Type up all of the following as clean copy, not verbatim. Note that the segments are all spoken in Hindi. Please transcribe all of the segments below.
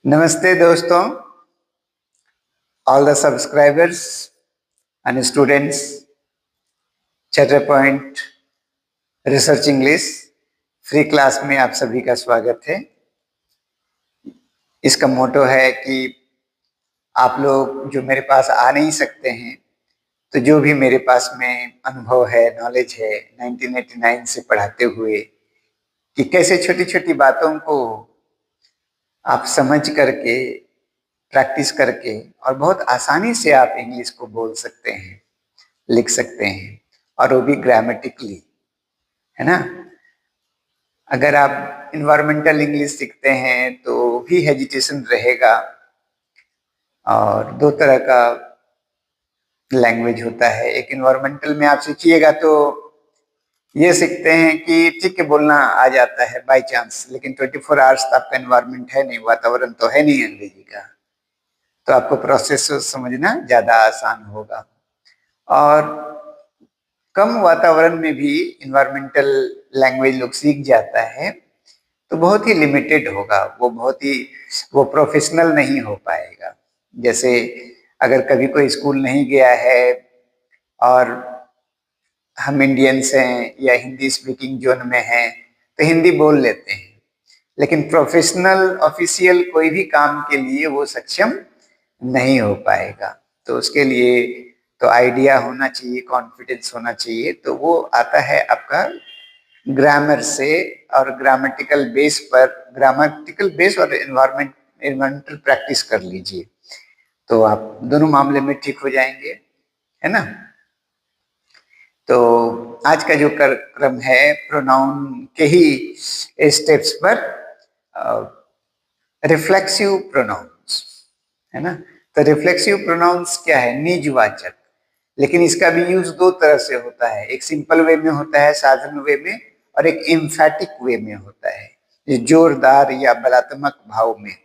नमस्ते दोस्तों, all the subscribers and students, charter point research English free class में आप सभी का स्वागत है। इसका मोटो है कि आप लोग जो मेरे पास आ नहीं सकते हैं, तो जो भी मेरे पास में अनुभव है, नॉलेज है 1989 से पढ़ाते हुए, कि कैसे छोटी छोटी बातों को आप समझ करके, प्रैक्टिस करके और बहुत आसानी से आप इंग्लिश को बोल सकते हैं, लिख सकते हैं, और वो भी ग्रामेटिकली, है ना। अगर आप इन्वायरमेंटल इंग्लिश सीखते हैं तो भी हेजिटेशन रहेगा, और दो तरह का लैंग्वेज होता है। एक इन्वायरमेंटल में आप सीखिएगा तो ये सीखते हैं कि ठीक है बोलना आ जाता है बाय चांस, लेकिन 24 आवर्स तो आपका इन्वायरमेंट है नहीं, वातावरण तो है नहीं अंग्रेजी का, तो आपको प्रोसेस समझना ज्यादा आसान होगा। और कम वातावरण में भी इन्वायरमेंटल लैंग्वेज लोग सीख जाता है तो बहुत ही लिमिटेड होगा, वो प्रोफेशनल नहीं हो पाएगा। जैसे अगर कभी कोई स्कूल नहीं गया है और हम इंडियंस हैं या हिंदी स्पीकिंग जोन में हैं तो हिंदी बोल लेते हैं, लेकिन प्रोफेशनल ऑफिशियल कोई भी काम के लिए वो सक्षम नहीं हो पाएगा। तो उसके लिए तो आइडिया होना चाहिए, कॉन्फिडेंस होना चाहिए, तो वो आता है आपका ग्रामर से। और ग्रामेटिकल बेस और इन्वायरमेंटल प्रैक्टिस कर लीजिए तो आप दोनों मामले में ठीक हो जाएंगे, है ना। तो आज का जो क्रम है प्रोनाउन के ही स्टेप्स पर, रिफ्लेक्सिव प्रोनाउंस, है ना। तो रिफ्लेक्सिव प्रोनाउंस क्या है? निजवाचक, लेकिन इसका भी यूज दो तरह से होता है। एक सिंपल वे में होता है, साधारण वे में, और एक एम्फैटिक वे में होता है, ये जोरदार या बलात्मक भाव में।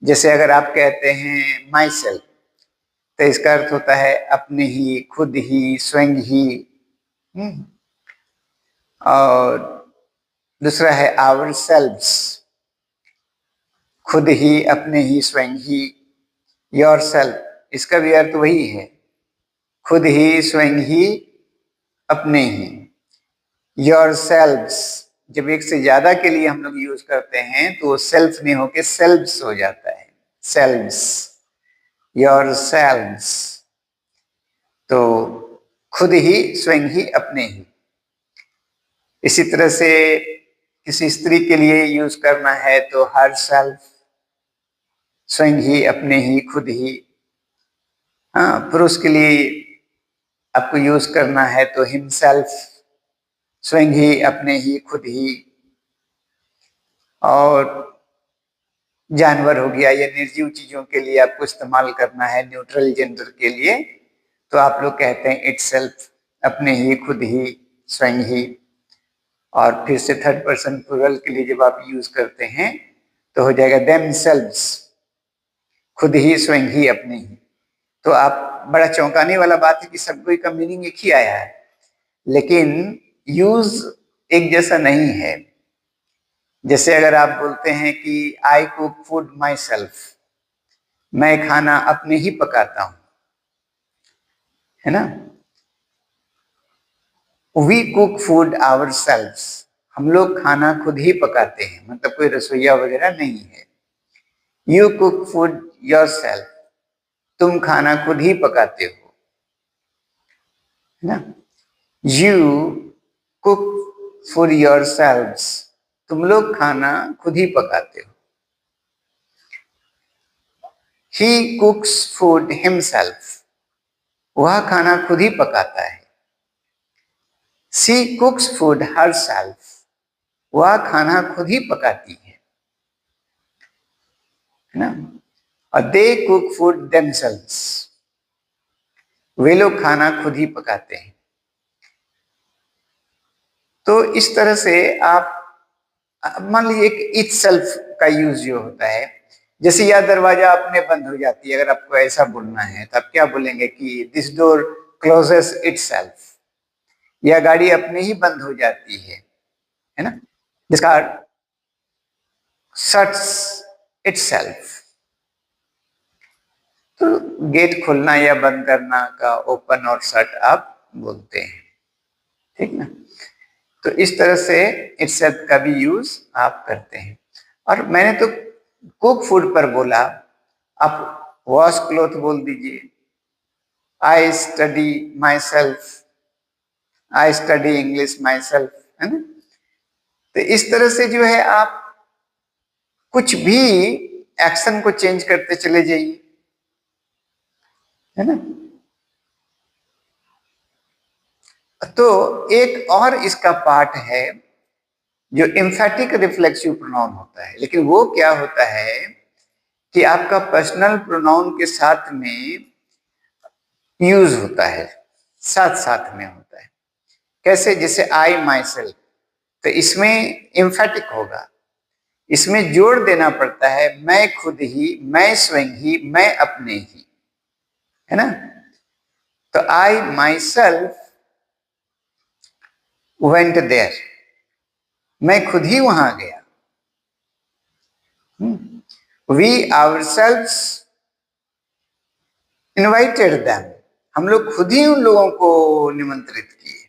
जैसे अगर आप कहते हैं माई सेल्फ, तो इसका अर्थ होता है अपने ही, खुद ही, स्वयं ही। और दूसरा है आवर सेल्व्स, खुद ही, अपने ही, स्वयं ही। योर सेल्फ, इसका भी अर्थ वही है, खुद ही, स्वयं ही, अपने ही। योर सेल्व्स, जब एक से ज्यादा के लिए हम लोग यूज करते हैं तो सेल्फ नहीं होके सेल्व्स हो जाता है, सेल्व्स, योर सेल्व्स। तो खुद ही, स्वयं ही, अपने ही। इसी तरह से किसी स्त्री के लिए यूज करना है तो हर सेल्फ, स्वयं ही, अपने ही, खुद ही। हाँ, पुरुष के लिए आपको यूज करना है तो हिमसेल्फ, स्वयं ही, अपने ही, खुद ही। और जानवर हो गया या निर्जीव चीजों के लिए आपको इस्तेमाल करना है न्यूट्रल जेंडर के लिए, तो आप लोग कहते हैं इटसेल्फ, अपने ही, खुद ही, स्वयं ही। और फिर से थर्ड पर्सन प्लूरल के लिए जब आप यूज करते हैं तो हो जाएगा देमसेल्व्स, खुद ही, स्वयं ही, अपने ही। तो आप, बड़ा चौंकाने वाला बात है कि सब कोई का मीनिंग एक ही आया है, लेकिन यूज एक जैसा नहीं है। जैसे अगर आप बोलते हैं कि I cook food myself, मैं खाना अपने ही पकाता हूं, है ना। We cook food ourselves, हम लोग खाना खुद ही पकाते हैं, मतलब कोई रसोईया वगैरह नहीं है। You cook food your self, तुम खाना खुद ही पकाते हो, है ना। You cook for your selves, तुम लोग खाना खुद ही पकाते हो। ही कुक्स फूड हिमसेल्फ, वह खाना खुद ही पकाता है। सी कुक्स फूड हर सेल्फ, वह खाना खुद ही पकाती है ना। और दे कुक फूड देमसेल्व्स, वे लोग खाना खुद ही पकाते हैं। तो इस तरह से आप मान लीजिए एक इट सेल्फ का यूज जो होता है, जैसे यह दरवाजा अपने बंद हो जाती है, अगर आपको ऐसा बोलना है तो आप क्या बोलेंगे कि दिस डोर क्लोजेस इटसेल्फ, यह गाड़ी अपने ही बंद हो जाती है ना। जिसका शट्स इटसेल्फ, तो गेट खोलना या बंद करना का ओपन और शट आप बोलते हैं, ठीक ना। तो इस तरह से इट्स का भी यूज आप करते हैं। और मैंने तो कुक फूड पर बोला, आप वॉश क्लोथ बोल दीजिए, I study my self, I study English my self, है ना। तो इस तरह से जो है आप कुछ भी एक्शन को चेंज करते चले जाइए, है ना। तो एक और इसका पार्ट है जो एम्फैटिक रिफ्लेक्सिव प्रोनाउन होता है, लेकिन वो क्या होता है कि आपका पर्सनल प्रोनाउन के साथ में यूज होता है, साथ साथ में होता है। कैसे? जैसे आई माई सेल्फ, तो इसमें एम्फैटिक होगा, इसमें जोर देना पड़ता है, मैं खुद ही, मैं स्वयं ही, मैं अपने ही, है ना। तो आई माई सेल्फ वेंट देयर, मैं खुद ही वहां गया। वी आवरसेल्व्स इनवाइटेड देम, हम लोग खुद ही उन लोगों को निमंत्रित किए।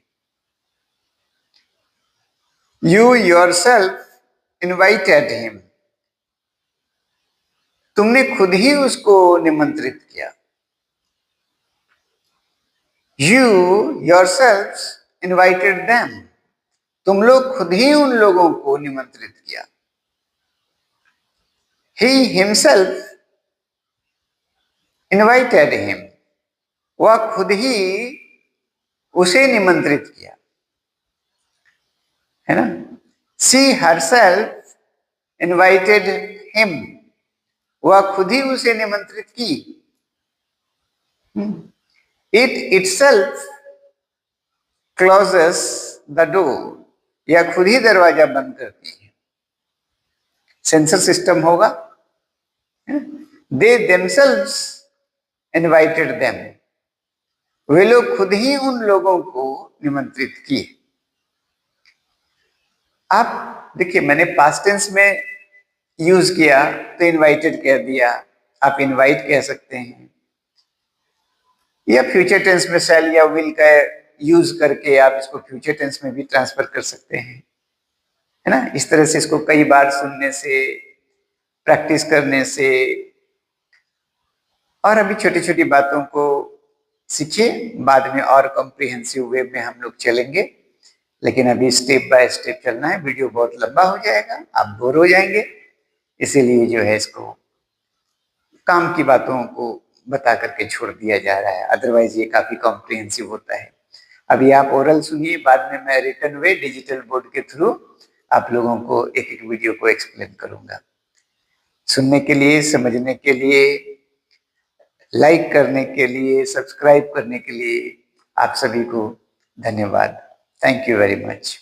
यू योरसेल्फ इनवाइटेड हिम, तुमने खुद ही उसको निमंत्रित किया। यू योरसेल्व्स इनवाइटेड देम, तुम लोग खुद ही उन लोगों को निमंत्रित किया। He himself invited him, वह खुद ही उसे निमंत्रित किया, है ना। She herself invited him, वह खुद ही उसे निमंत्रित की। It itself closes the door, यह खुद ही दरवाजा बंद करती है। सेंसर सिस्टम होगा। They themselves invited them, वे लोग खुद ही उन लोगों को निमंत्रित किए। आप देखिए, मैंने पास्ट टेंस में यूज किया तो इनवाइटेड कह दिया, आप इनवाइट कह सकते हैं, या फ्यूचर टेंस में शैल या विल का यूज करके आप इसको फ्यूचर टेंस में भी ट्रांसफर कर सकते हैं, है ना। इस तरह से इसको कई बार सुनने से, प्रैक्टिस करने से, और अभी छोटी छोटी बातों को सीखिए, बाद में और कॉम्प्रिहेंसिव वे में हम लोग चलेंगे, लेकिन अभी स्टेप बाय स्टेप चलना है। वीडियो बहुत लंबा हो जाएगा, आप बोर हो जाएंगे, इसीलिए जो है इसको काम की बातों को बता करके छोड़ दिया जा रहा है, अदरवाइज ये काफी कॉम्प्रिहेंसिव होता है। अभी आप ओरल सुनिए, बाद में मैं रिटन वे डिजिटल बोर्ड के थ्रू आप लोगों को एक एक वीडियो को एक्सप्लेन करूंगा। सुनने के लिए, समझने के लिए, लाइक करने के लिए, सब्सक्राइब करने के लिए आप सभी को धन्यवाद। Thank you very much.